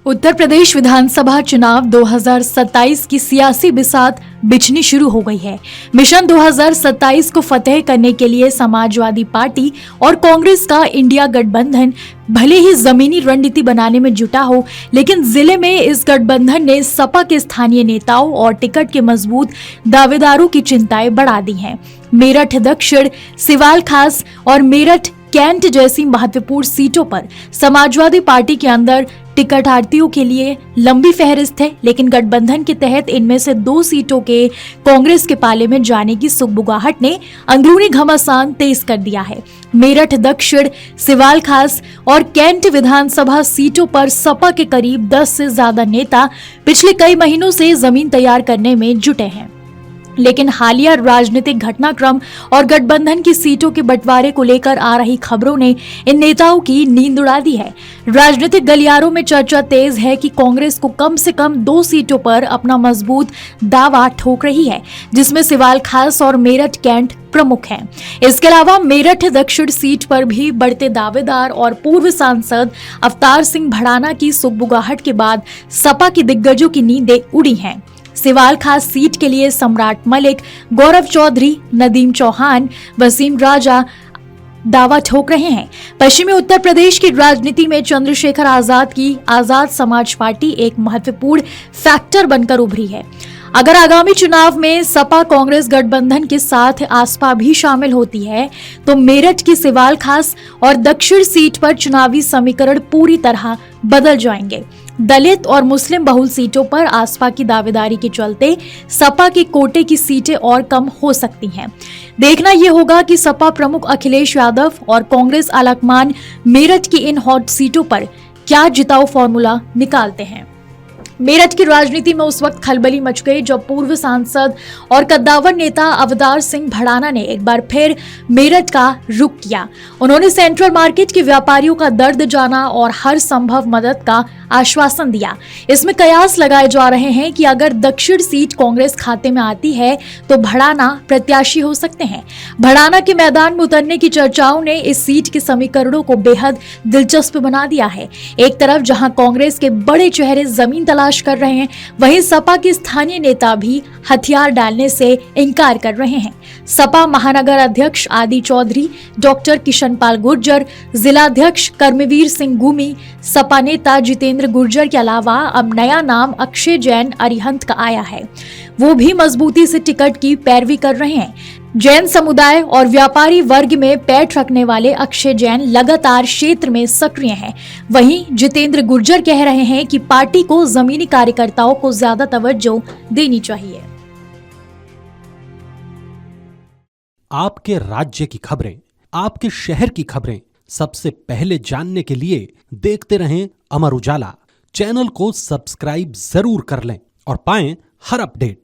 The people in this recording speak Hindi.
उत्तर प्रदेश विधानसभा चुनाव 2027 की सियासी बिसात बिछनी शुरू हो गई है। मिशन 2027 को फतेह करने के लिए समाजवादी पार्टी और कांग्रेस का इंडिया गठबंधन भले ही जमीनी रणनीति बनाने में जुटा हो, लेकिन जिले में इस गठबंधन ने सपा के स्थानीय नेताओं और टिकट के मजबूत दावेदारों की चिंताएं बढ़ा दी हैं। मेरठ दक्षिण, सिवाल खास और मेरठ कैंट जैसी महत्वपूर्ण सीटों पर समाजवादी पार्टी के अंदर टिकटार्थियों के लिए लंबी फहरिस्त है, लेकिन गठबंधन के तहत इनमें से 2 सीटों के कांग्रेस के पाले में जाने की सुगबुगाहट ने अंदरूनी घमासान तेज कर दिया है। मेरठ दक्षिण, सिवाल खास और कैंट विधानसभा सीटों पर सपा के करीब 10 से ज्यादा नेता पिछले कई महीनों से जमीन तैयार करने में जुटे हैं, लेकिन हालिया राजनीतिक घटनाक्रम और गठबंधन की सीटों के बंटवारे को लेकर आ रही खबरों ने इन नेताओं की नींद उड़ा दी है। राजनीतिक गलियारों में चर्चा तेज है कि कांग्रेस को कम से कम 2 सीटों पर अपना मजबूत दावा ठोक रही है, जिसमें सिवाल खास और मेरठ कैंट प्रमुख हैं। इसके अलावा मेरठ दक्षिण सीट पर भी बढ़ते दावेदार और पूर्व सांसद अवतार सिंह भड़ाना की सुगबुगाहट के बाद सपा की दिग्गजों की नींदें उड़ी हैं। सिवाल खास सीट के लिए सम्राट मलिक, गौरव चौधरी, नदीम चौहान, वसीम राजा दावा ठोक रहे हैं। पश्चिमी उत्तर प्रदेश की राजनीति में चंद्रशेखर आजाद की आजाद समाज पार्टी एक महत्वपूर्ण फैक्टर बनकर उभरी है। अगर आगामी चुनाव में सपा कांग्रेस गठबंधन के साथ आसपा भी शामिल होती है, तो मेरठ की सिवाल खास और दक्षिण सीट पर चुनावी समीकरण पूरी तरह बदल जाएंगे। दलित और मुस्लिम बहुल सीटों पर आसपा की दावेदारी के चलते सपा के कोटे की सीटें और कम हो सकती हैं। देखना यह होगा कि सपा प्रमुख अखिलेश यादव और कांग्रेस आलाकमान मेरठ की इन हॉट सीटों पर क्या जिताऊ फॉर्मूला निकालते हैं। मेरठ की राजनीति में उस वक्त खलबली मच गई जब पूर्व सांसद और कद्दावर नेता अवतार सिंह भड़ाना ने एक बार फिर मेरठ का रुख किया। उन्होंने सेंट्रल मार्केट के व्यापारियों का दर्द जाना और हर संभव मदद का आश्वासन दिया। इसमें कयास लगाए जा रहे हैं कि अगर दक्षिण सीट कांग्रेस खाते में आती है तो भड़ाना प्रत्याशी हो सकते हैं। भड़ाना के मैदान में उतरने की चर्चाओं ने इस सीट के समीकरणों को बेहद दिलचस्प बना दिया है। एक तरफ जहां कांग्रेस के बड़े चेहरे जमीन तलाश कर रहे हैं, वहीं सपा के स्थानीय नेता भी हथियार डालने से इनकार कर रहे हैं। सपा महानगर अध्यक्ष आदि चौधरी, डॉक्टर किशनपाल गुर्जर, जिलाध्यक्ष कर्मवीर सिंह गुमी, सपा नेता जितेंद्र गुर्जर के अलावा अब नया नाम अक्षय जैन अरिहंत का आया है। वो भी मजबूती से टिकट की पैरवी कर रहे हैं। जैन समुदाय और व्यापारी वर्ग में पैठ रखने वाले अक्षय जैन लगातार क्षेत्र में सक्रिय हैं। वहीं जितेंद्र गुर्जर कह रहे हैं कि पार्टी को जमीनी कार्यकर्ताओं को ज्यादा तवज्जो देनी चाहिए। आपके राज्य की खबरें, आपके शहर की खबरें सबसे पहले जानने के लिए देखते रहें अमर उजाला। चैनल को सब्सक्राइब जरूर कर लें और पाएं हर अपडेट।